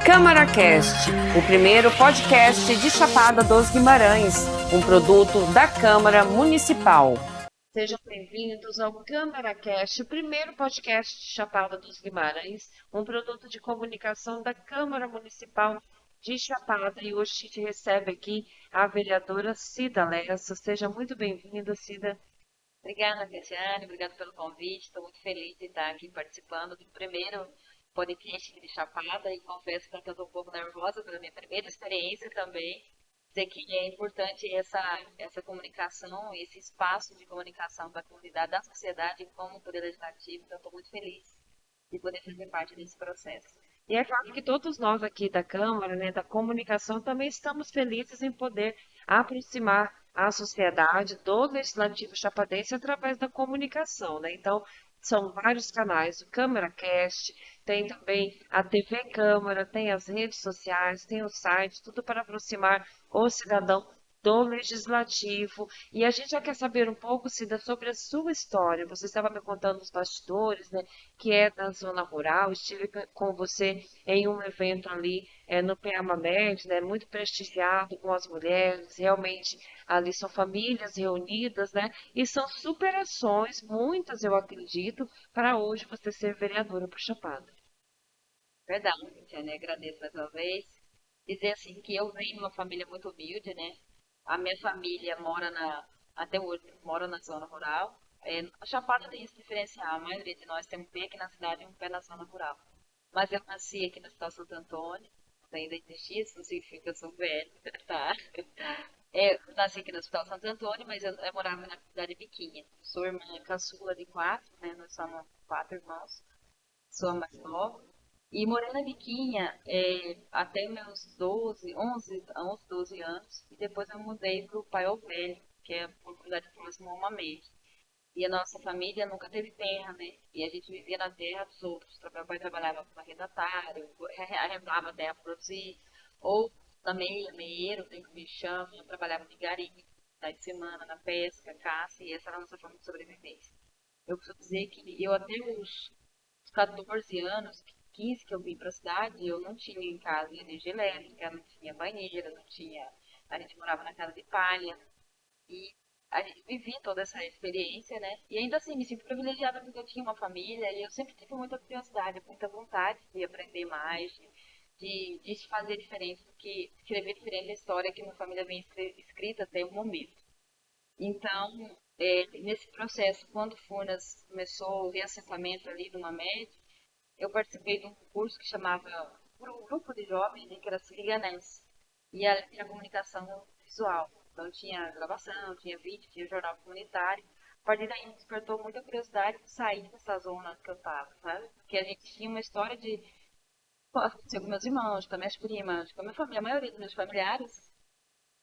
CâmaraCast, o primeiro podcast de Chapada dos Guimarães, um produto da Câmara Municipal. Sejam bem-vindos ao CâmaraCast, o primeiro podcast de Chapada dos Guimarães, um produto de comunicação da Câmara Municipal de Chapada. E hoje a gente recebe aqui a vereadora Cida Lessa. Seja muito bem-vinda, Cida. Obrigada, Cristiane, obrigada pelo convite. Estou muito feliz de estar aqui participando do primeiro podcast de Chapada e confesso que eu estou um pouco nervosa pela minha primeira experiência também. Dizer que é importante essa comunicação, esse espaço de comunicação para a comunidade, da sociedade como poder legislativo. Então, estou muito feliz de poder fazer parte desse processo. E é claro que todos nós aqui da Câmara, né, da comunicação, também estamos felizes em poder aproximar a sociedade do Legislativo Chapadense através da comunicação, né? Então, são vários canais, o CâmaraCast, tem também a TV Câmara, tem as redes sociais, tem o site, tudo para aproximar o cidadão do Legislativo. E a gente já quer saber um pouco, Cida, sobre a sua história. Você estava me contando nos bastidores, né, que é da zona rural. Estive com você em um evento ali no Peamamed, né, muito prestigiado com as mulheres. Realmente ali são famílias reunidas, né, e são superações, muitas eu acredito, para hoje você ser vereadora por Chapada. Verdade, Cristiane, agradeço mais uma vez. Dizer assim que eu venho de uma família muito humilde, né? A minha família até hoje, mora na zona rural. A Chapada tem esse diferencial, a maioria de nós tem um pé aqui na cidade e um pé na zona rural. Mas eu nasci aqui na cidade de Santo Antônio, ainda existia, isso não significa que eu sou velho, tá? Eu nasci aqui no Hospital Santo Antônio, mas eu morava na cidade de Biquinha. Sou irmã caçula de quatro, né? Nós somos quatro irmãos. Sou a mais nova. E morei na Biquinha até meus 11, 12 anos. E depois eu mudei para o Paiol Velho, que é uma comunidade próxima a uma Mede. E a nossa família nunca teve terra, né? E a gente vivia na terra dos outros. Meu pai trabalhava como arrendatário, arrendava terra para produzir. Ou na meieiro, tem que me chama, eu trabalhava de garimpo, de semana, na pesca, caça, e essa era a nossa forma de sobrevivência. Eu preciso dizer que eu até os 14 anos, 15 que eu vim para a cidade, eu não tinha em casa energia elétrica, não tinha banheira, não tinha. A gente morava na casa de palha. E a gente vivia toda essa experiência, né? E ainda assim, me sinto privilegiada porque eu tinha uma família e eu sempre tive muita curiosidade, muita vontade de aprender mais, de fazer diferente, porque escrever diferente a história que minha família vem escrita até o momento. Então, nesse processo, quando Furnas começou o reassentamento ali do Mamed, eu participei de um curso que chamava um grupo de jovens, né, que era Siliganense, e ela tinha comunicação visual. Então tinha gravação, tinha vídeo, tinha jornal comunitário. A partir daí me despertou muita curiosidade de sair dessa zona que eu estava, sabe? Porque a gente tinha uma história de acontecer com meus irmãos, com as minhas primas, com a minha família, a maioria dos meus familiares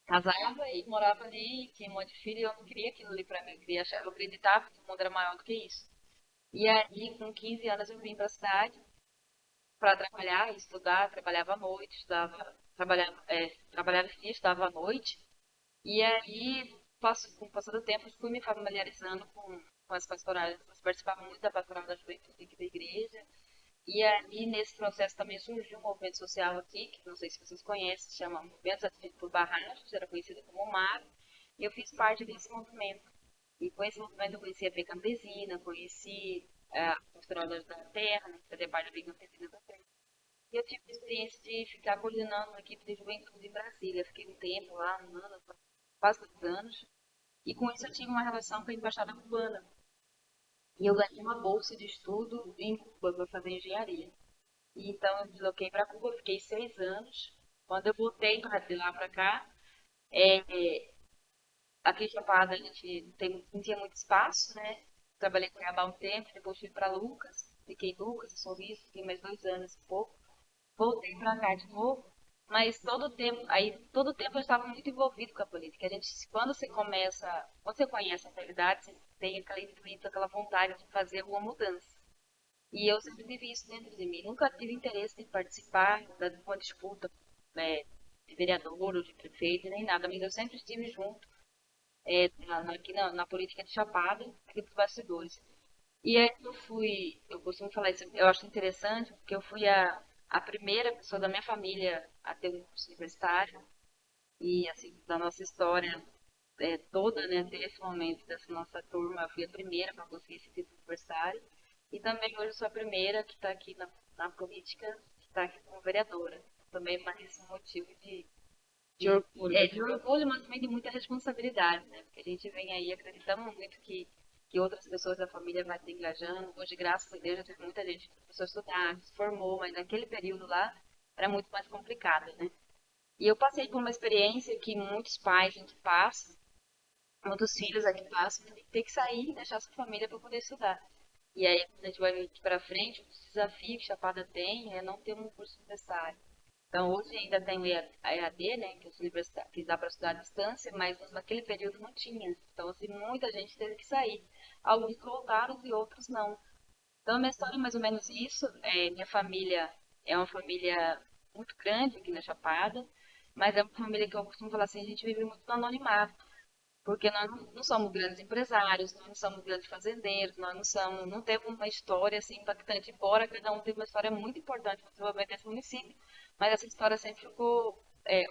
casava e morava ali, tinha um monte de filho e eu não queria aquilo ali pra mim, eu acreditava que o mundo era maior do que isso. E aí, com 15 anos, eu vim para a cidade para trabalhar, estudar, trabalhava à noite, trabalhava de dia, estudava à noite. E aí, com o passar do tempo, fui me familiarizando com as pastorais. Eu participava muito da pastoral da juventude aqui da igreja. E aí, nesse processo também surgiu um movimento social aqui, que não sei se vocês conhecem, se chama Movimento Atingido por Barragem, era conhecido como MAR. E eu fiz parte desse movimento. E com esse movimento eu conheci a P Campesina, conheci a Pastoral da Terra, né, fazer parte da P Campesina da Terra. E eu tive a experiência de ficar coordenando uma equipe de juventude em Brasília. Fiquei um tempo lá, um ano, quase 2 anos. E com isso eu tive uma relação com a Embaixada Cubana. E eu ganhei uma bolsa de estudo em Cuba para fazer engenharia. E então eu desloquei para Cuba, fiquei 6 anos. Quando eu voltei de lá para cá, é, aqui em Chapada a gente não tinha muito espaço, né? Trabalhei com Cuiabá um tempo, depois fui para Lucas. Fiquei em Lucas, em Sorriso, fiquei mais 2 anos e pouco. Voltei para cá de novo, mas todo o tempo eu estava muito envolvido com a política. Quando você conhece a realidade, você tem aquela intuito, aquela vontade de fazer alguma mudança. E eu sempre tive isso dentro de mim. Nunca tive interesse em participar de uma disputa, né, de vereador ou de prefeito, nem nada, mas eu sempre estive junto aqui na política de Chapada, aqui dos bastidores. E aí eu costumo falar isso, eu acho interessante, porque eu fui a primeira pessoa da minha família a ter um curso universitário. E, assim, da nossa história toda, né, até esse momento dessa nossa turma, eu fui a primeira para conseguir esse título universitário. E também hoje eu sou a primeira que está aqui na política, que está aqui como vereadora. Também mais um motivo De orgulho. de orgulho, mas também de muita responsabilidade, né? Porque a gente vem aí acreditando muito que outras pessoas da família vão estar engajando. Hoje, graças a Deus, já teve muita gente que começou a estudar, se formou, mas naquele período lá era muito mais complicado, né? E eu passei por uma experiência que muitos pais a gente passa, muitos filhos aqui passam, de ter que sair e deixar sua família para poder estudar. E aí, quando a gente vai vir aqui para frente, o desafio que Chapada tem é não ter um curso necessário. Então, hoje ainda tem o a EAD, né, que, que dá para estudar à distância, mas naquele período não tinha. Então, assim, muita gente teve que sair. Alguns voltaram e outros não. Então, a minha história é mais ou menos isso. Minha família é uma família muito grande aqui na Chapada, mas é uma família que eu costumo falar assim, a gente vive muito no anonimato. Porque nós não somos grandes empresários, nós não somos grandes fazendeiros, nós não somos, não temos uma história assim impactante, embora cada um tenha uma história muito importante para o desenvolvimento desse município, mas essa história sempre ficou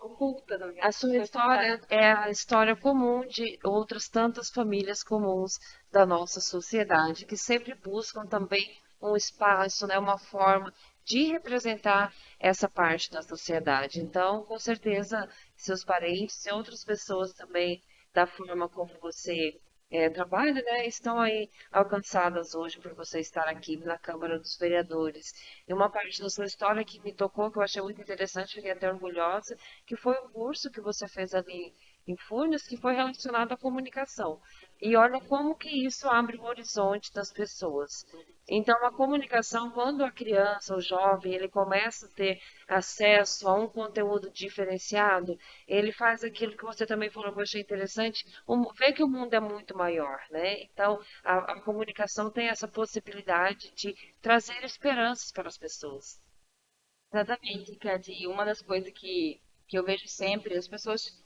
oculta, não A é? Não sua foi contada. história é a história comum de outras tantas famílias comuns da nossa sociedade, que sempre buscam também um espaço, né, uma forma de representar essa parte da sociedade. Então, com certeza, seus parentes e outras pessoas também, da forma como você trabalha, né, estão aí alcançadas hoje por você estar aqui na Câmara dos Vereadores. E uma parte da sua história que me tocou, que eu achei muito interessante, fiquei até orgulhosa, que foi o curso que você fez ali em Furnas, que foi relacionado à comunicação. E olha como que isso abre o horizonte das pessoas. Então, a comunicação, quando a criança, o jovem, ele começa a ter acesso a um conteúdo diferenciado, ele faz aquilo que você também falou que eu achei interessante, vê que o mundo é muito maior, né? Então, a comunicação tem essa possibilidade de trazer esperanças para as pessoas. Exatamente, Kat. E uma das coisas que eu vejo sempre, as pessoas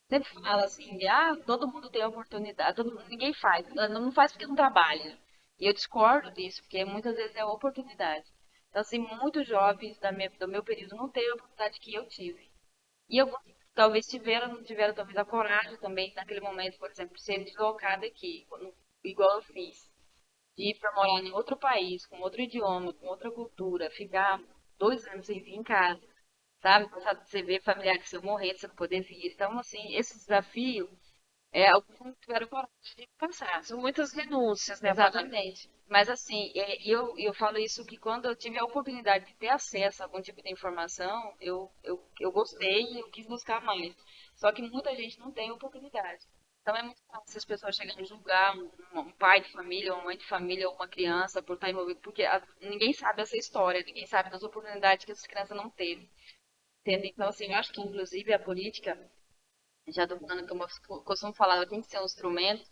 sempre falam assim, todo mundo tem oportunidade, ninguém faz, não faz porque não trabalha. E eu discordo disso, porque muitas vezes é oportunidade. Então, assim, muitos jovens do meu período não têm a oportunidade que eu tive. E eu talvez tiveram, não tiveram talvez a coragem também, naquele momento, por exemplo, de ser deslocada aqui, igual eu fiz, de ir para morar em outro país, com outro idioma, com outra cultura, ficar 2 anos sem vir em casa, sabe? Passar de você ver familiares seu morrer, você não poder vir. Então, assim, esse desafio alguns não tiveram coragem de passar. São muitas renúncias, né? Exatamente. Mas assim, eu falo isso que quando eu tive a oportunidade de ter acesso a algum tipo de informação, eu gostei e eu quis buscar mais. Só que muita gente não tem oportunidade. Então é muito fácil as pessoas chegarem a julgar um pai de família, uma mãe de família ou uma criança por estar envolvido, porque ninguém sabe essa história, ninguém sabe das oportunidades que essas crianças não teve. Entende? Então, assim, eu acho que inclusive a política já estou falando que eu costumo falar, ela tem que ser um instrumento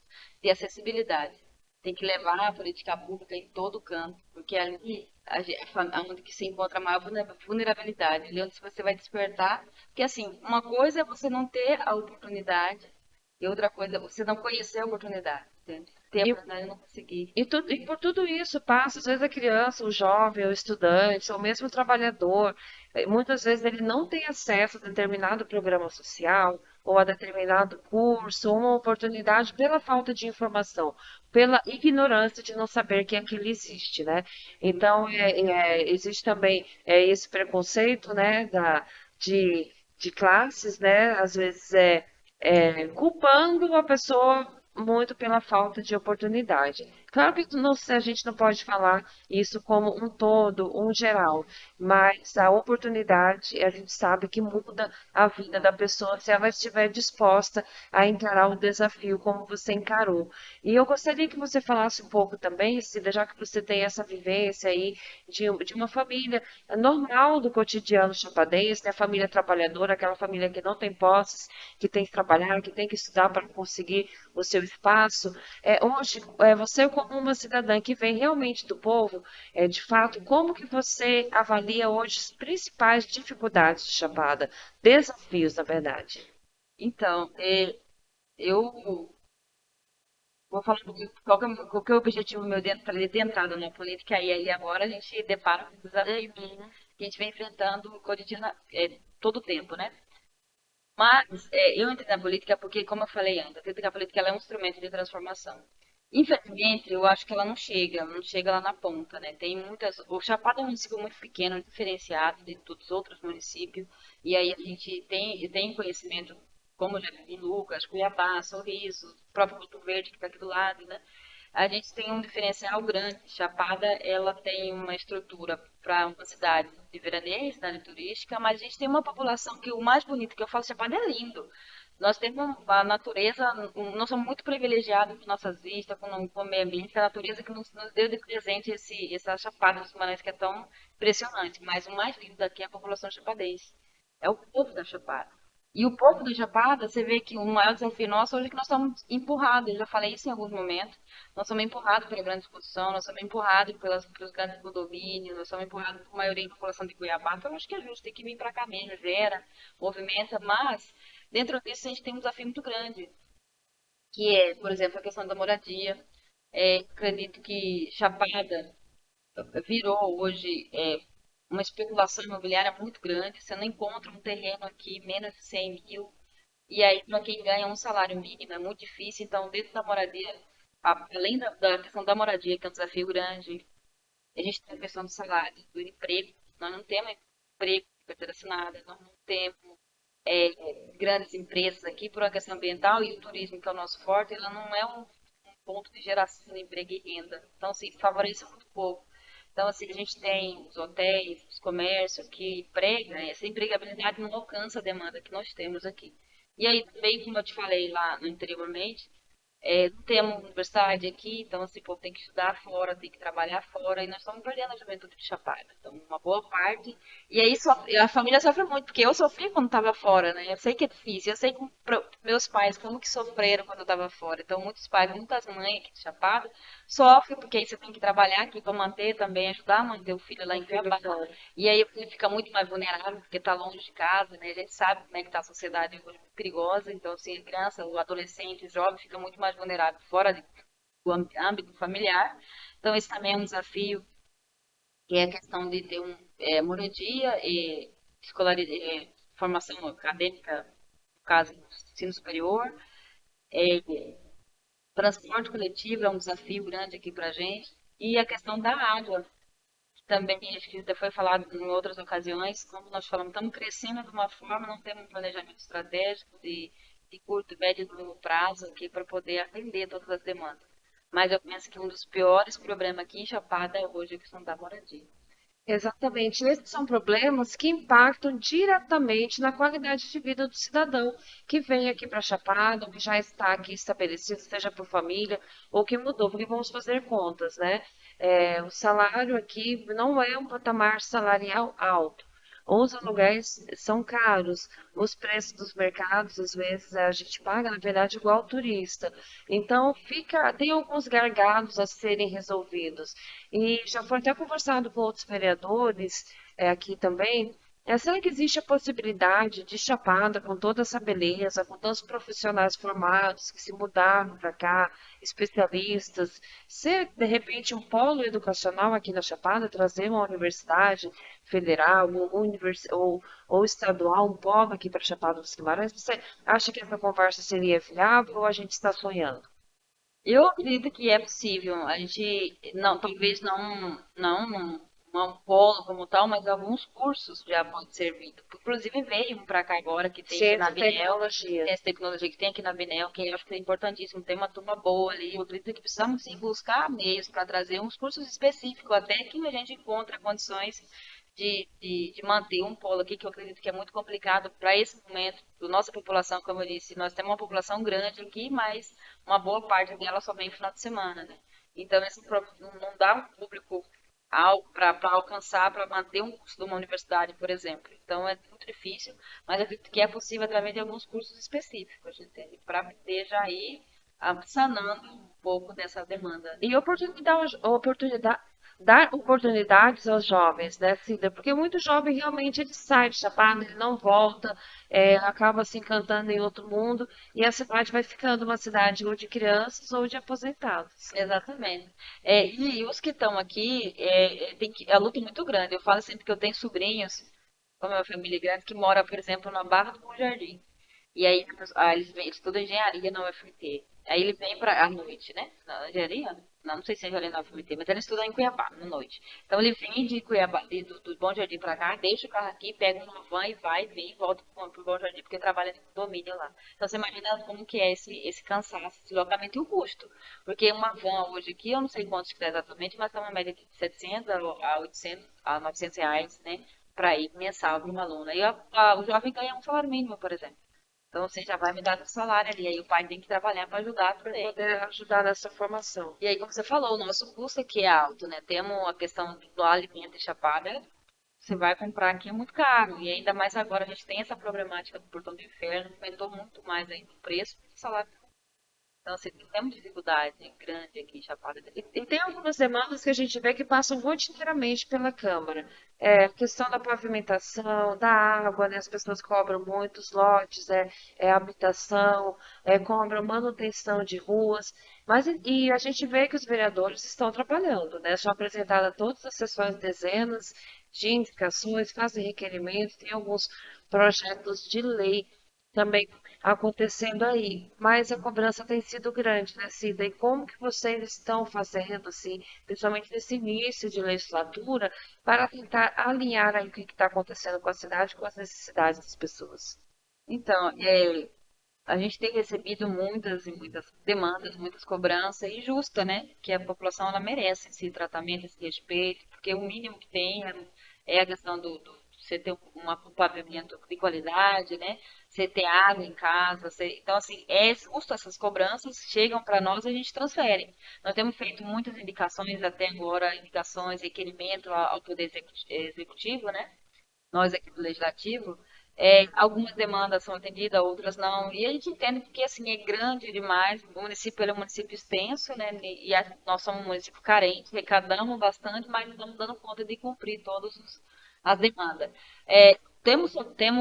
de acessibilidade. Tem que levar a política pública em todo canto, porque é ali onde que se encontra a maior vulnerabilidade, ali onde você vai despertar. Porque assim, uma coisa é você não ter a oportunidade, e outra coisa é você não conhecer a oportunidade, entende? Ter a E oportunidade e não conseguir. e por tudo isso passa, às vezes, a criança, o jovem, o estudante, ou mesmo o trabalhador, muitas vezes ele não tem acesso a determinado programa social, ou a determinado curso, ou uma oportunidade pela falta de informação, pela ignorância de não saber que aquilo existe, né? Então, existe também esse preconceito, né, de classes, né? Às vezes culpando a pessoa muito pela falta de oportunidade. Claro que a gente não pode falar isso como um todo, um geral, mas a oportunidade, a gente sabe que muda a vida da pessoa se ela estiver disposta a encarar o desafio como você encarou. E eu gostaria que você falasse um pouco também, Cida, já que você tem essa vivência aí de uma família normal do cotidiano chapadense, né? Família trabalhadora, aquela família que não tem posses, que tem que trabalhar, que tem que estudar para conseguir o seu espaço. Hoje, você como uma cidadã que vem realmente do povo, de fato, como que você avalia hoje as principais dificuldades de Chapada? Desafios, na verdade. Então, eu vou falar um pouquinho qual que é o objetivo meu dentro, para ter entrado na política, e aí agora a gente depara com desafios. que a gente vem enfrentando todo o tempo, né? Mas eu entrei na política porque, como eu falei antes, eu acredito que a política ela é um instrumento de transformação. Infelizmente, eu acho que ela não chega lá na ponta, né? Tem muitas. O Chapada é um município muito pequeno, diferenciado de todos os outros municípios, e aí a gente tem conhecimento, como já vi em Lucas, Cuiabá, Sorriso, o próprio Porto Verde que está aqui do lado, né? A gente tem um diferencial grande. Chapada, ela tem uma estrutura para uma cidade de veraneio, cidade turística, mas a gente tem uma população que o mais bonito que eu falo, Chapada é lindo. Nós temos a natureza, nós somos muito privilegiados com nossas vistas, com o meio ambiente, a natureza que nos deu de presente essa Chapada dos Guimarães que é tão impressionante. Mas o mais lindo daqui é a população chapadense. É o povo da Chapada. E o povo da Chapada, você vê que o maior desafio nosso hoje é que nós estamos empurrados, eu já falei isso em alguns momentos, nós somos empurrados pela grande discussão, nós somos empurrados pelos grandes condomínios, nós somos empurrados por maioria da população de Cuiabá, então eu acho que é justo, tem que vir para cá mesmo, gera, movimenta, mas dentro disso a gente tem um desafio muito grande, que é, por exemplo, a questão da moradia. Acredito que Chapada virou hoje uma especulação imobiliária muito grande, você não encontra um terreno aqui menos de 100 mil, e aí, para quem ganha um salário mínimo, é muito difícil. Então, dentro da moradia, além da questão da moradia, que é um desafio grande, a gente tem a questão do salário, do emprego. Nós não temos emprego de carteira assinada, nós não temos grandes empresas aqui por uma questão ambiental e o turismo, que é o nosso forte, ela não é um ponto de geração de emprego e renda. Então, assim, favorece muito pouco. Então, assim, a gente tem os hotéis, os comércios que empregam, né? Essa empregabilidade não alcança a demanda que nós temos aqui. E aí, também, como eu te falei lá anteriormente, não temos universidade aqui, então assim, pô, tem que estudar fora, tem que trabalhar fora, e nós estamos perdendo a juventude de Chapada. Então, uma boa parte. E aí a família sofre muito, porque eu sofri quando estava fora, né? Eu sei que é difícil, eu sei que meus pais como que sofreram quando eu estava fora. Então, muitos pais, muitas mães aqui de Chapada sofrem, porque aí você tem que trabalhar aqui para manter também, ajudar a manter o filho lá O em filho Cuiabá. fora. E aí o filho fica muito mais vulnerável, porque está longe de casa, né? A gente sabe como é que está a sociedade hoje, muito perigosa. Então, assim, a criança, o adolescente, o jovem fica muito mais vulnerável fora do âmbito familiar. Então, esse também é um desafio, que é a questão de ter moradia e formação acadêmica, no caso, ensino superior. É, transporte coletivo é um desafio grande aqui para a gente. E a questão da água, também acho que já foi falado em outras ocasiões, como nós falamos, estamos crescendo de uma forma, não temos um planejamento estratégico de curto, médio e longo prazo aqui para poder atender todas as demandas. Mas eu penso que um dos piores problemas aqui em Chapada é hoje a questão da moradia. Exatamente. Esses são problemas que impactam diretamente na qualidade de vida do cidadão que vem aqui para Chapada, ou que já está aqui estabelecido, seja por família, ou que mudou, porque vamos fazer contas, né? O salário aqui não é um patamar salarial alto. Os aluguéis são caros, os preços dos mercados, às vezes, a gente paga, na verdade, igual turista. Então, tem alguns gargalos a serem resolvidos. E já foi até conversado com outros vereadores aqui também. Será que existe a possibilidade de Chapada, com toda essa beleza, com tantos profissionais formados que se mudaram para cá, especialistas, ser de repente um polo educacional aqui na Chapada, trazer uma universidade federal ou estadual, um polo aqui para Chapada dos Guimarães? Você acha que essa conversa seria viável ou a gente está sonhando? Eu acredito que é possível. A gente, não, talvez não um polo como tal, mas alguns cursos já podem ser vindo. Inclusive veio um para cá agora que tem aqui na Ciência e Binel, tecnologia. essa tecnologia que tem aqui na Binel, que eu acho que é importantíssimo. Tem uma turma boa ali. Eu acredito que precisamos sim buscar meios para trazer uns cursos específicos, até que a gente encontre condições de manter um polo aqui, que eu acredito que é muito complicado para esse momento, da nossa população, como eu disse. Nós temos uma população grande aqui, mas uma boa parte dela só vem no final de semana, né? Então, não dá um público para alcançar, para manter um curso de uma universidade, por exemplo. Então, é muito difícil, mas eu acredito que é possível através de alguns cursos específicos, entende? Para poder já ir sanando um pouco dessa demanda. E oportunidade, dar oportunidades aos jovens, né, Cida? Porque muito jovem realmente ele sai de Chapada, ele não volta, acaba se encantando em outro mundo, e a cidade vai ficando uma cidade ou de crianças ou de aposentados. Exatamente. E os que estão aqui, a luta é muito grande. Eu falo sempre que eu tenho sobrinhos, como é uma família grande, que mora, por exemplo, na Barra do Bom Jardim. E aí eles estudam engenharia na UFMT. Aí ele vem para à noite, né? Na engenharia? Não sei se é engenharia na UFMT, mas ele estuda em Cuiabá, na noite. Então ele vem de Cuiabá, do Bom Jardim para cá, deixa o carro aqui, pega uma van e vai, vem e volta pro Bom Jardim, porque trabalha no condomínio lá. Então você imagina como que é esse cansaço, esse deslocamento e o custo. Porque uma van hoje aqui, eu não sei quantos que dá exatamente, mas tá uma média de 700 a 800, a 900 reais, né? Para ir mensal para uma aluna. E o jovem ganha um salário mínimo, por exemplo. Então você já vai me dar o salário ali. Aí o pai tem que trabalhar para ajudar Para também. poder ajudar nessa formação. E aí, como você falou, o nosso custo aqui é alto, né? Temos a questão do alimento em Chapada. Você vai comprar aqui é muito caro. E ainda mais agora a gente tem essa problemática do portão do inferno, aumentou muito mais ainda o preço do salário. Então, assim, temos dificuldade grande aqui em Chapada. E tem algumas demandas que a gente vê que passam rotineiramente pela Câmara. A questão da pavimentação, da água, né? As pessoas cobram muitos lotes, habitação, cobram manutenção de ruas. Mas e a gente vê que os vereadores estão trabalhando, né? São apresentadas todas as sessões dezenas de indicações, fazem requerimentos, tem alguns projetos de lei também acontecendo aí, mas a cobrança tem sido grande, né, Cida? E como que vocês estão fazendo, assim, principalmente nesse início de legislatura, para tentar alinhar aí o que está acontecendo com a cidade, com as necessidades das pessoas? Então, a gente tem recebido muitas e muitas demandas, muitas cobranças, e justa, né? Que a população ela merece esse tratamento, esse respeito, porque o mínimo que tem é a questão do você ter um acompanhamento de qualidade, né? Você ter água em casa. Então, assim, é justo essas cobranças, chegam para nós e a gente transfere. Nós temos feito muitas indicações até agora, indicações, requerimento ao Poder Executivo, né? Nós aqui do Legislativo, algumas demandas são atendidas, outras não. E a gente entende porque assim é grande demais, o município ele é um município extenso, né? E nós somos um município carente, arrecadamos bastante, mas não estamos dando conta de cumprir todas as demandas. Temos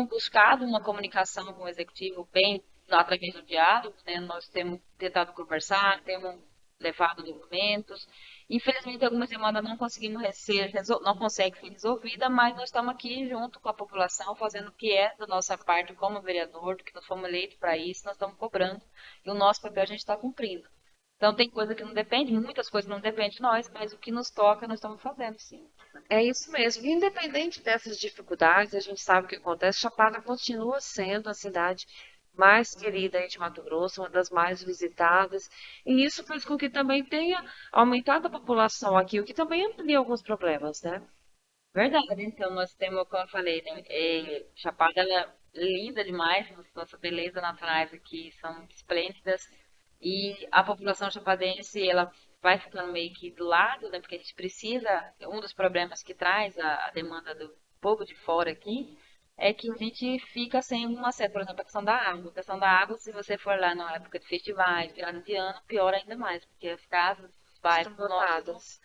buscado uma comunicação com o executivo bem através do diálogo, né? Nós temos tentado conversar, temos levado documentos. Infelizmente, algumas demandas não conseguimos não conseguem ser resolvidas, mas nós estamos aqui junto com a população, fazendo o que é da nossa parte como vereador, do que nós fomos eleitos para isso, nós estamos cobrando, e o nosso papel a gente está cumprindo. Então, tem coisa que não depende, muitas coisas não dependem de nós, mas o que nos toca, nós estamos fazendo, sim. É isso mesmo. Independente dessas dificuldades, a gente sabe o que acontece. Chapada continua sendo a cidade mais querida aí de Mato Grosso, uma das mais visitadas, e isso faz com que também tenha aumentado a população aqui, o que também amplia alguns problemas, né? Verdade, então nós temos, como eu falei, né, Chapada ela é linda demais, nossa beleza naturais aqui são esplêndidas e a população chapadense ela vai ficando meio que do lado, né, porque a gente precisa, um dos problemas que traz a demanda do povo de fora aqui é que a gente fica sem um acesso, por exemplo, a questão da água. A questão da água, se você for lá na época de festivais, virada de ano, pior ainda mais, porque as casas, os Estão bairros nossos lotadas.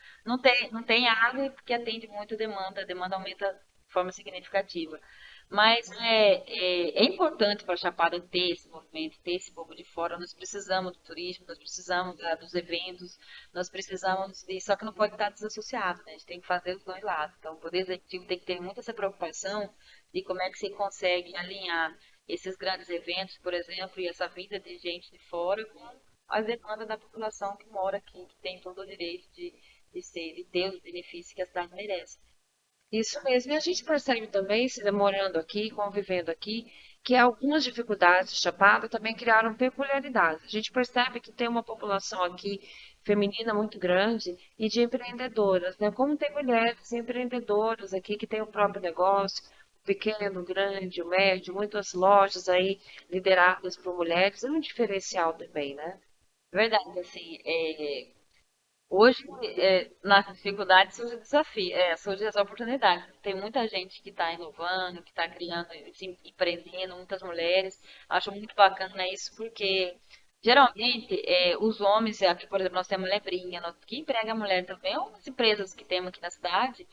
não tem água porque atende muito a demanda aumenta de forma significativa. Mas é importante para a Chapada ter esse movimento, ter esse povo de fora. Nós precisamos do turismo, nós precisamos dos eventos, nós precisamos disso, só que não pode estar desassociado, né? A gente tem que fazer os dois lados. Então, o Poder Executivo tem que ter muita essa preocupação de como é que se consegue alinhar esses grandes eventos, por exemplo, e essa vinda de gente de fora com as demandas da população que mora aqui, que tem todo o direito de ter os benefícios que a cidade merece. Isso mesmo. E a gente percebe também, se demorando aqui, convivendo aqui, que algumas dificuldades de Chapada também criaram peculiaridades. A gente percebe que tem uma população aqui feminina muito grande e de empreendedoras, né? Como tem mulheres empreendedoras aqui que têm o próprio negócio, o pequeno, o grande, o médio, muitas lojas aí lideradas por mulheres, é um diferencial também, né? Verdade, assim, hoje, nas dificuldades surge desafio, surge essa oportunidade. Tem muita gente que está inovando, que está criando, assim, empreendendo, muitas mulheres. Acho muito bacana isso porque Geralmente, os homens, aqui, por exemplo, nós temos a Lebrinha, que emprega a mulher também, ou as empresas que temos aqui na cidade,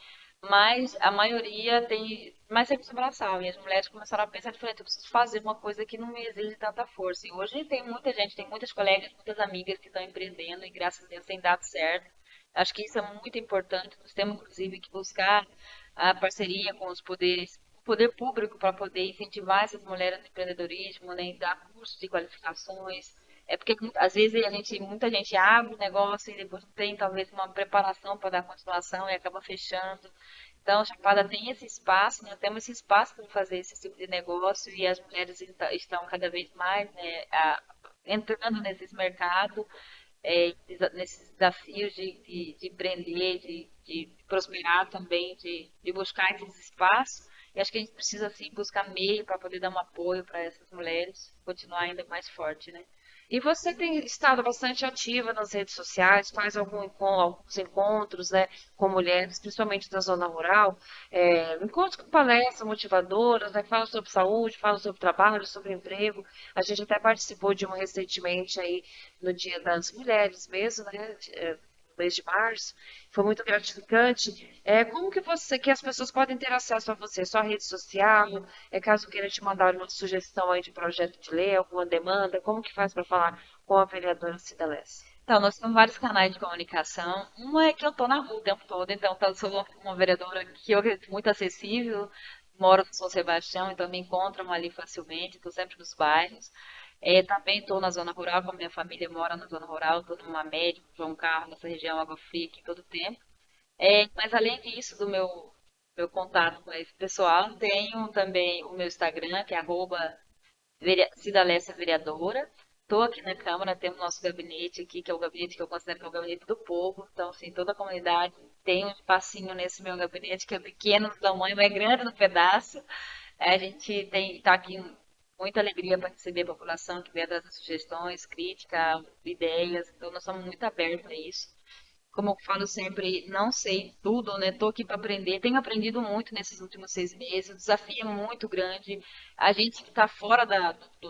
mas a maioria tem mais serviço braçal. E as mulheres começaram a pensar diferente, eu preciso fazer uma coisa que não me exige tanta força. E hoje tem muita gente, tem muitas colegas, muitas amigas que estão empreendendo e graças a Deus tem dado certo. Acho que isso é muito importante. Nós temos, inclusive, que buscar a parceria com os poderes, o poder público para poder incentivar essas mulheres no empreendedorismo, né, e dar cursos de qualificações. É porque às vezes muita gente abre o negócio e depois não tem talvez uma preparação para dar continuação e acaba fechando. Então, Chapada tem esse espaço, nós temos esse espaço para fazer esse tipo de negócio e as mulheres estão cada vez mais, né, entrando nesses mercados, nesses desafios de empreender, de prosperar também, de buscar esses espaços. E acho que a gente precisa, assim, buscar meio para poder dar um apoio para essas mulheres continuar ainda mais forte, né? E você tem estado bastante ativa nas redes sociais, faz alguns encontros, né, com mulheres, principalmente da zona rural, encontros com palestras motivadoras, né, falam sobre saúde, falam sobre trabalho, sobre emprego. A gente até participou de um recentemente aí no Dia das Mulheres mesmo, né, no mês de março. Foi muito gratificante. Como que as pessoas podem ter acesso a você? Só a rede social? Caso queira te mandar uma sugestão aí de projeto de lei, alguma demanda, como que faz para falar com a vereadora Cida Lessa? Então, nós temos vários canais de comunicação. Um é que eu estou na rua o tempo todo, então eu sou uma vereadora que eu acredito muito acessível, moro no São Sebastião, então me encontram ali facilmente, estou sempre nos bairros. Também estou na zona rural, como minha família mora na zona rural, estou numa médica, João Carlos, nessa região Água Fria aqui todo tempo. Mas além disso, do meu contato com esse pessoal, tenho também o meu Instagram, que é Cida Lessa Vereadora. Estou aqui na Câmara, temos nosso gabinete aqui, que é o gabinete que eu considero que é o gabinete do povo. Então, assim, toda a comunidade tem um espacinho nesse meu gabinete, que é pequeno no tamanho, mas é grande no pedaço. A gente está aqui com muita alegria para receber a população que vier das sugestões, críticas, ideias. Então, nós somos muito abertos a isso. Como eu falo sempre, não sei tudo, né? Tô aqui para aprender. Tenho aprendido muito nesses últimos 6 meses. O desafio é muito grande. A gente que está fora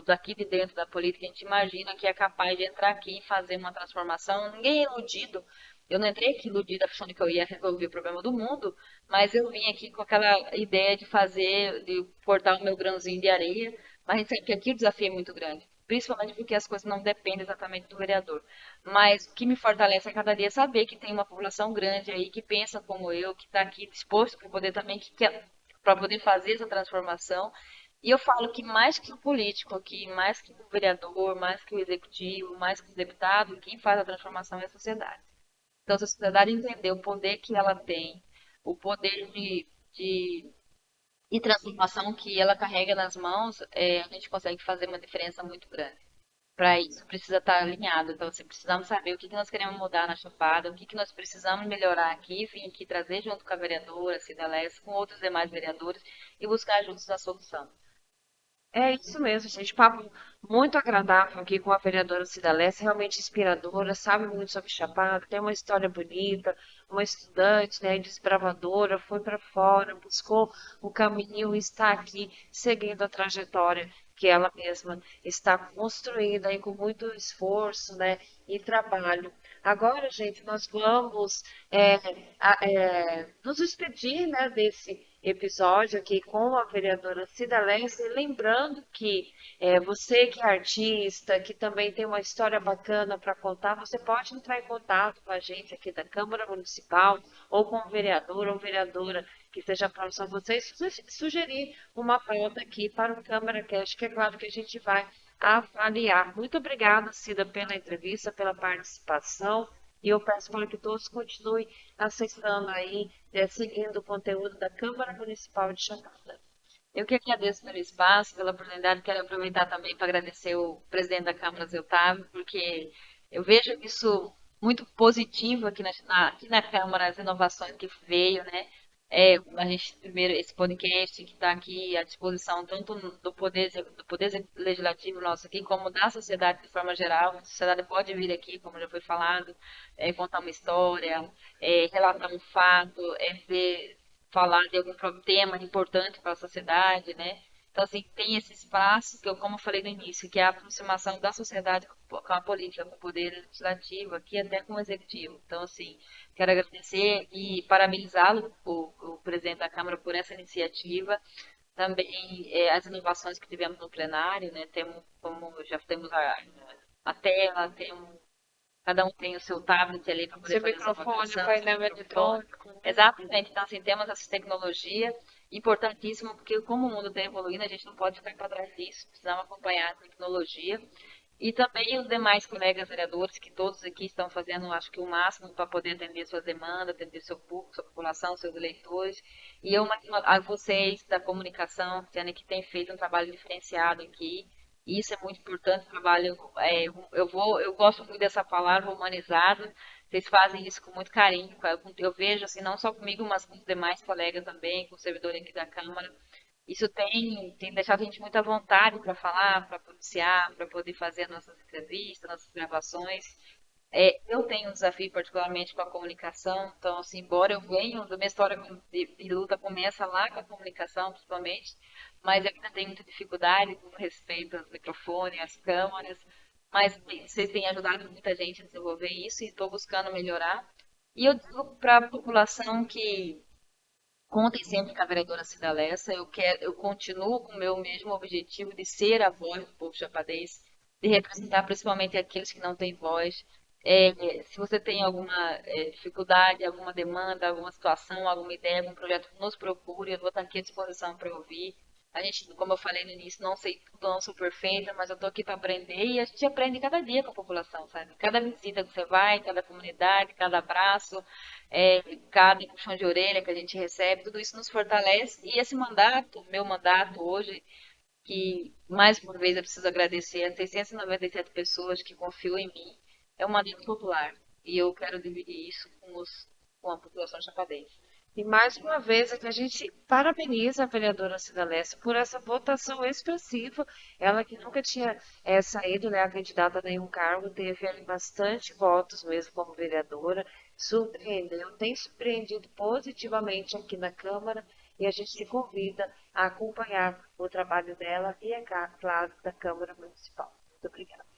daqui de dentro da política, a gente imagina que é capaz de entrar aqui e fazer uma transformação. Ninguém é iludido. Eu não entrei aqui iludida achando que eu ia resolver o problema do mundo, mas eu vim aqui com aquela ideia de fazer, de cortar o meu grãozinho de areia. Mas a gente sabe que aqui o desafio é muito grande, principalmente porque as coisas não dependem exatamente do vereador. Mas o que me fortalece a cada dia é saber que tem uma população grande aí que pensa como eu, que está aqui disposto para poder também, que quer, para poder fazer essa transformação. E eu falo que mais que o político aqui, mais que o vereador, mais que o executivo, mais que o deputado, quem faz a transformação é a sociedade. Então, se a sociedade entender o poder que ela tem, o poder de transformação que ela carrega nas mãos, a gente consegue fazer uma diferença muito grande. Para isso precisa estar alinhado. Então, assim, precisamos saber o que nós queremos mudar na Chapada, o que nós precisamos melhorar aqui, vim aqui trazer junto com a vereadora Cida Lessa, com outros demais vereadores e buscar juntos a solução. É isso mesmo, gente. Papo muito agradável aqui com a vereadora Cida Lessa, realmente inspiradora, sabe muito sobre Chapada, tem uma história bonita, uma estudante, né, desbravadora, foi para fora, buscou o caminho e está aqui seguindo a trajetória que ela mesma está construindo aí com muito esforço, né, e trabalho. Agora, gente, nós vamos é, nos despedir, né, desse episódio aqui com a vereadora Cida Lenz, e lembrando que você que é artista, que também tem uma história bacana para contar, você pode entrar em contato com a gente aqui da Câmara Municipal ou com o vereador ou vereadora que seja próximo a você e sugerir uma pauta aqui para o Câmara Cast, que é claro que a gente vai avaliar. Muito obrigada, Cida, pela entrevista, pela participação. E eu peço para que todos continuem acessando aí, seguindo o conteúdo da Câmara Municipal de Chapada. Eu que agradeço pelo espaço, pela oportunidade, quero aproveitar também para agradecer o presidente da Câmara, Zé Otávio, porque eu vejo isso muito positivo aqui na Câmara, as inovações que veio, né? A gente, primeiro, esse podcast que está aqui à disposição tanto do poder legislativo nosso aqui, como da sociedade de forma geral. A sociedade pode vir aqui, como já foi falado, contar uma história, relatar um fato, falar de algum tema importante para a sociedade, né? Então, assim, tem esse espaço que eu, como eu falei no início, que é a aproximação da sociedade com a política, com o poder legislativo, aqui até com o executivo. Então, assim, quero agradecer e parabenizá-lo, o presidente da Câmara, por essa iniciativa. Também as inovações que tivemos no plenário, né? Temos, como já temos a tela, cada um tem o seu tablet ali para poder Seu fazer essa microfone, votação, seu painel microfone. eletrônico, né? Exatamente. Então, assim, temos essa tecnologia importantíssima, porque como o mundo está evoluindo, a gente não pode ficar para trás disso, precisamos acompanhar a tecnologia. E também os demais colegas vereadores, que todos aqui estão fazendo, acho que o máximo para poder atender suas demandas, atender seu público, sua população, seus eleitores. E eu, a vocês da comunicação, Cristiane, que tem feito um trabalho diferenciado aqui. Isso é muito importante, trabalho, eu gosto muito dessa palavra, humanizado. Vocês fazem isso com muito carinho. Eu vejo, assim, não só comigo, mas com os demais colegas também, com o servidor aqui da Câmara. Isso tem deixado a gente muito à vontade para falar, para policiar, para poder fazer nossas entrevistas, nossas gravações. Eu tenho um desafio particularmente com a comunicação, então, assim, embora eu venha, da minha história de luta começa lá com a comunicação, principalmente, mas eu ainda tenho muita dificuldade com respeito aos microfones, às câmeras, mas vocês têm ajudado muita gente a desenvolver isso e estou buscando melhorar. E eu digo para a população que contem sempre com a vereadora Cida Lessa. Eu continuo com o meu mesmo objetivo de ser a voz do povo chapadense, de representar principalmente aqueles que não têm voz. Se você tem alguma dificuldade, alguma demanda, alguma situação, alguma ideia, algum projeto, nos procure. Eu vou estar aqui à disposição para ouvir. A gente, como eu falei no início, não sei tudo, não sou perfeita, mas eu estou aqui para aprender e a gente aprende cada dia com a população, sabe? Cada visita que você vai, cada comunidade, cada abraço, cada puxão de orelha que a gente recebe, tudo isso nos fortalece. E esse mandato, meu mandato hoje, que mais uma vez eu preciso agradecer a 697 pessoas que confiam em mim, é um mandato popular. E eu quero dividir isso com a população chapadense. E mais uma vez aqui a gente parabeniza a vereadora Cida Lessa por essa votação expressiva. Ela que nunca tinha saído, né, a candidata a nenhum cargo, teve ali bastante votos mesmo como vereadora, surpreendeu, tem surpreendido positivamente aqui na Câmara e a gente se convida a acompanhar o trabalho dela e, é claro, da Câmara Municipal. Muito obrigada.